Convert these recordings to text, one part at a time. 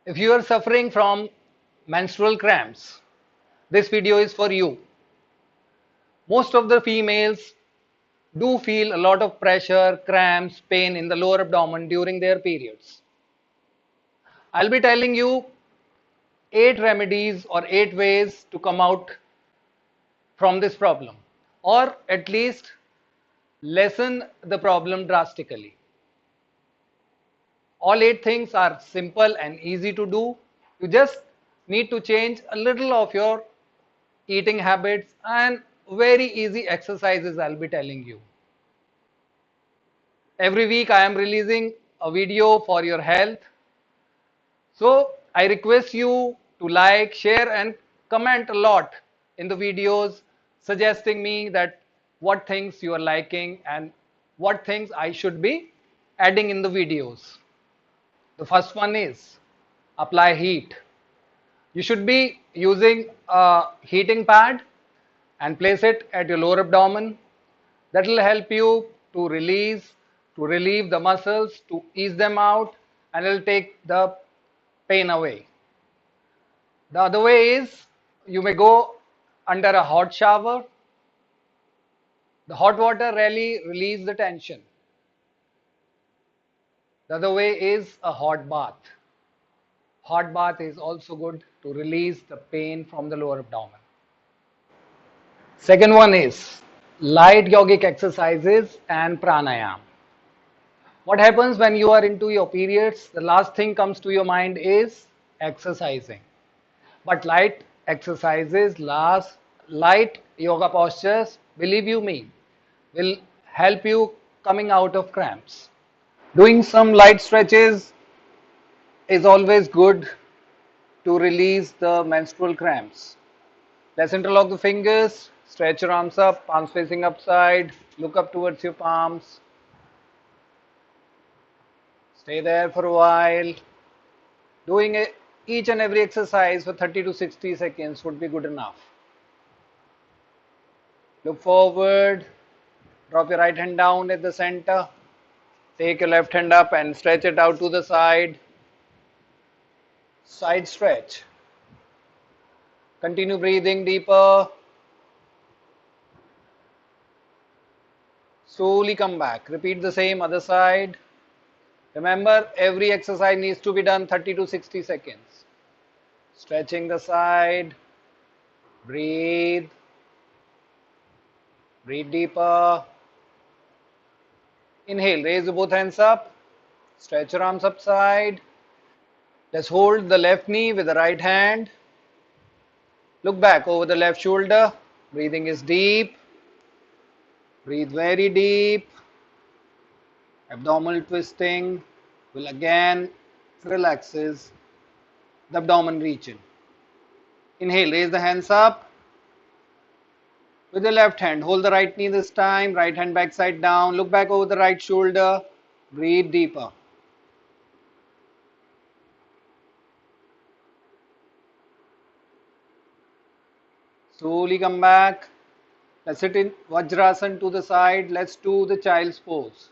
If you are suffering from menstrual cramps, this video is for you. Most of the females do feel a lot of pressure, cramps, pain in the lower abdomen during their periods. I'll be telling you 8 remedies or 8 ways to come out from this problem, or at least lessen the problem drastically. All 8 things are simple and easy to do. You just need to change a little of your eating habits and very easy exercises I'll be telling you. Every week I am releasing a video for your health. So I request you to like, share and comment a lot in the videos, suggesting me that what things you are liking and what things I should be adding in the videos. The first one is apply heat. You should be using a heating pad and place it at your lower abdomen. That will help you to relieve the muscles, to ease them out, and it will take the pain away. The other way is you may go under a hot shower. The hot water really relieves the tension. The other way is a hot bath. Hot bath is also good to release the pain from the lower abdomen. Second one is light yogic exercises and pranayam. What happens when you are into your periods? The last thing comes to your mind is exercising. But light exercises, light yoga postures, believe you me, will help you coming out of cramps. Doing some light stretches is always good to release the menstrual cramps. Let's interlock the fingers, stretch your arms up, palms facing upside, look up towards your palms. Stay there for a while. Doing each and every exercise for 30 to 60 seconds would be good enough. Look forward, drop your right hand down at the center, take your left hand up and stretch it out to the side. Side stretch. Continue breathing deeper. Slowly come back. Repeat the same other side. Remember, every exercise needs to be done 30 to 60 seconds. Stretching the side. Breathe. Breathe deeper. Inhale, raise both hands up. Stretch your arms upside. Let's hold the left knee with the right hand. Look back over the left shoulder. Breathing is deep. Breathe very deep. Abdominal twisting will again relaxes the abdomen region. Inhale, raise the hands up. With the left hand, hold the right knee this time. Right hand back side down. Look back over the right shoulder. Breathe deeper. Slowly come back. Let's sit in Vajrasana to the side. Let's do the child's pose.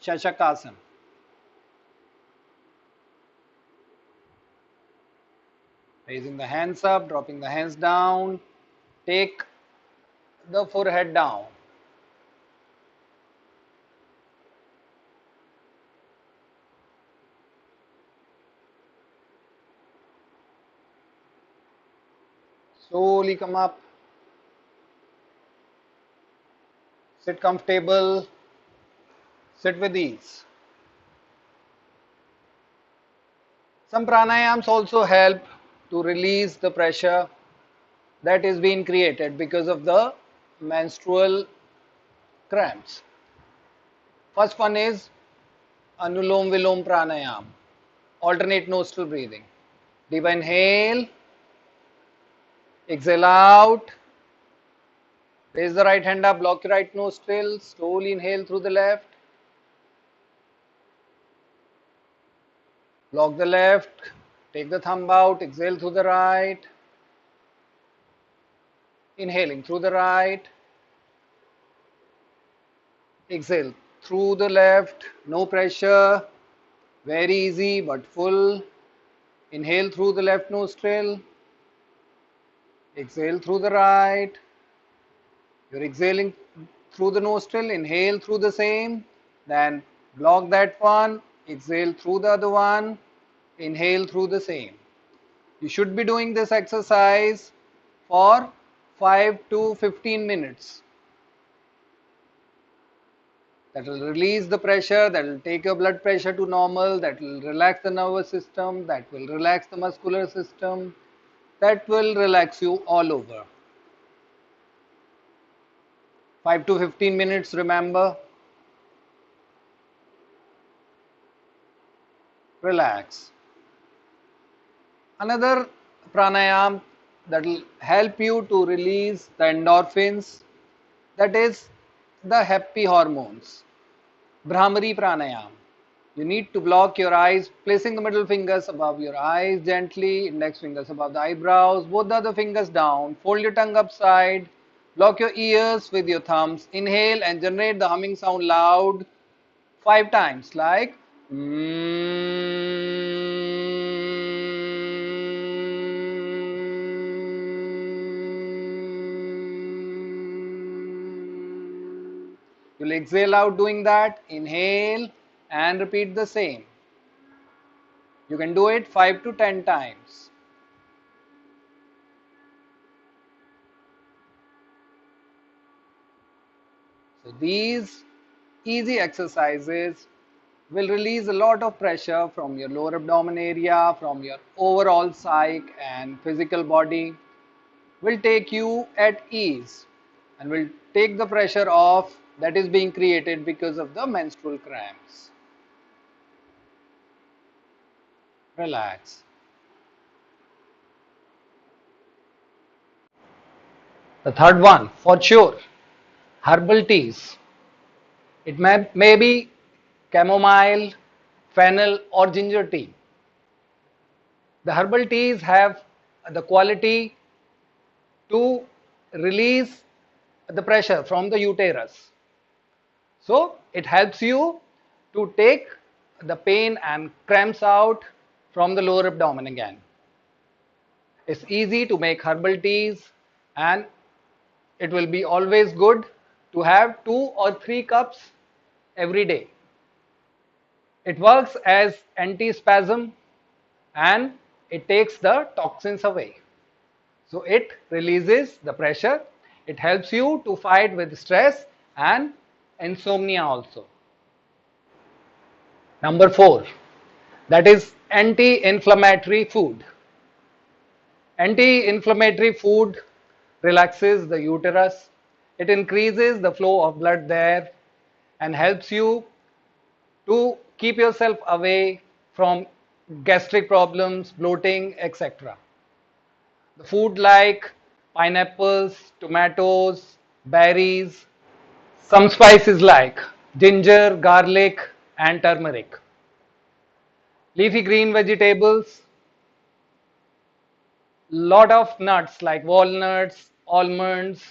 Shashakasana. Raising the hands up, dropping the hands down. Take the forehead down. Slowly come up. Sit comfortable. Sit with ease. Some pranayams also help to release the pressure that is being created because of the menstrual cramps. First one is Anulom Vilom Pranayam, alternate nostril breathing. Deep inhale, exhale out, raise the right hand up, block your right nostril, slowly inhale through the left, block the left, take the thumb out, exhale through the right, inhaling through the right, exhale through the left, no pressure, very easy but full. Inhale through the left nostril. Exhale through the right. You're exhaling through the nostril. Inhale through the same. Then block that one. Exhale through the other one. Inhale through the same. You should be doing this exercise for 5 to 15 minutes. That will release the pressure, that will take your blood pressure to normal, that will relax the nervous system, that will relax the muscular system, that will relax you all over. 5 to 15 minutes, remember. Relax. Another pranayam that will help you to release the endorphins, that is the happy hormones. Brahmari pranayam. You need to block your eyes, placing the middle fingers above your eyes gently, index fingers above the eyebrows, both the other fingers down, fold your tongue upside, block your ears with your thumbs, inhale and generate the humming sound loud 5 times like You'll exhale out doing that, inhale and repeat the same. You can do it 5 to 10 times. So these easy exercises will release a lot of pressure from your lower abdomen area, from your overall psyche and physical body, will take you at ease and will take the pressure off that is being created because of the menstrual cramps. Relax. The third one, for sure, herbal teas. It may be chamomile, fennel or ginger tea. The herbal teas have the quality to release the pressure from the uterus. So it helps you to take the pain and cramps out from the lower abdomen again. It's easy to make herbal teas and it will be always good to have 2 or 3 cups every day. It works as anti-spasm and it takes the toxins away. So it releases the pressure. It helps you to fight with stress and insomnia also. Number 4, that is anti-inflammatory food. Anti-inflammatory food relaxes the uterus. It increases the flow of blood there and helps you to keep yourself away from gastric problems, bloating, etc. The food like pineapples, tomatoes, berries, some spices like ginger, garlic and turmeric. Leafy green vegetables, lot of nuts like walnuts, almonds.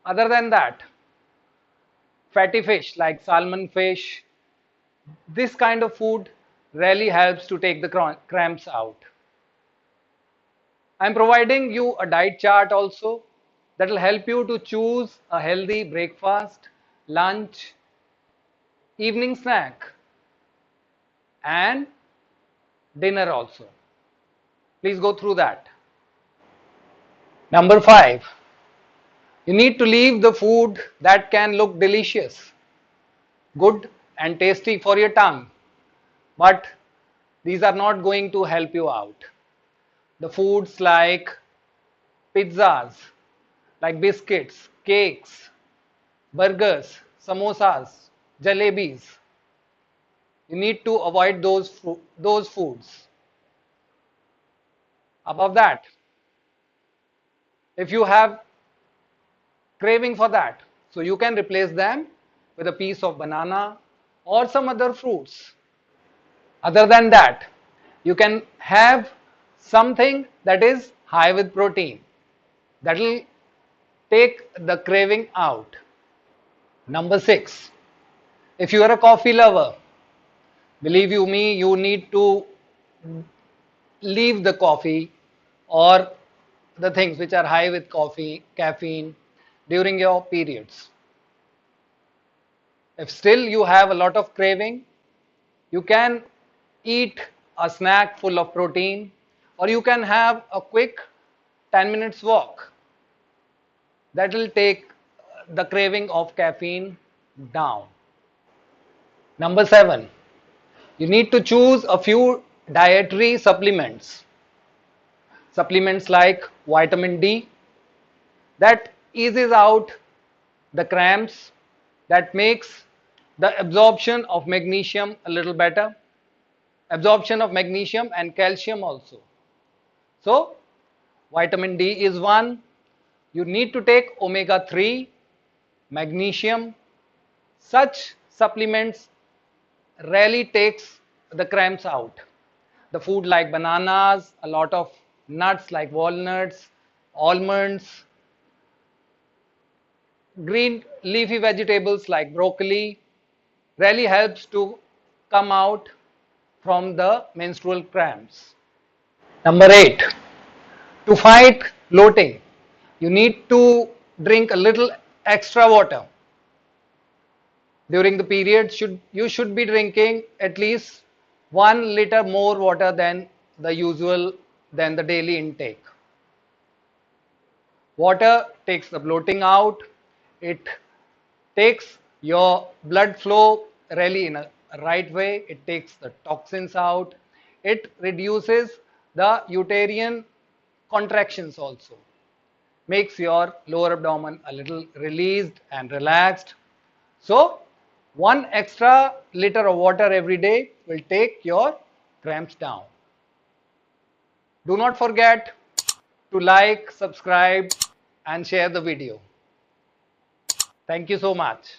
Other than that, fatty fish like salmon fish, this kind of food really helps to take the cramps out. I'm providing you a diet chart also that will help you to choose a healthy breakfast, lunch, evening snack and dinner also. Please go through that. Number 5, you need to leave the food that can look delicious, good and tasty for your tongue, but these are not going to help you out. The foods like pizzas, like biscuits, cakes, burgers, samosas, jalebis. You need to avoid those foods. Above that, if you have craving for that, so you can replace them with a piece of banana or some other fruits. Other than that, you can have something that is high with protein. That will take the craving out. Number 6, if you are a coffee lover, believe you me, you need to leave the coffee or the things which are high with coffee, caffeine during your periods. If still you have a lot of craving, you can eat a snack full of protein, or you can have a quick 10 minutes walk. That will take the craving of caffeine down. Number 7, you need to choose a few dietary supplements. Supplements like vitamin D that eases out the cramps, that makes the absorption of magnesium a little better, absorption of magnesium and calcium also. So, vitamin D is one. You need to take omega 3, magnesium. Such supplements rarely takes the cramps out. The food like bananas, a lot of nuts like walnuts, almonds, green leafy vegetables like broccoli really helps to come out from the menstrual cramps. Number 8, to fight bloating, you need to drink a little extra water. During the period, you should be drinking at least 1 liter more water than the daily intake. Water takes the bloating out. It takes your blood flow really in a right way. It takes the toxins out. It reduces the uterine contractions also. Makes your lower abdomen a little released and relaxed. So, 1 extra liter of water every day will take your cramps down. Do not forget to like, subscribe, and share the video. Thank you so much.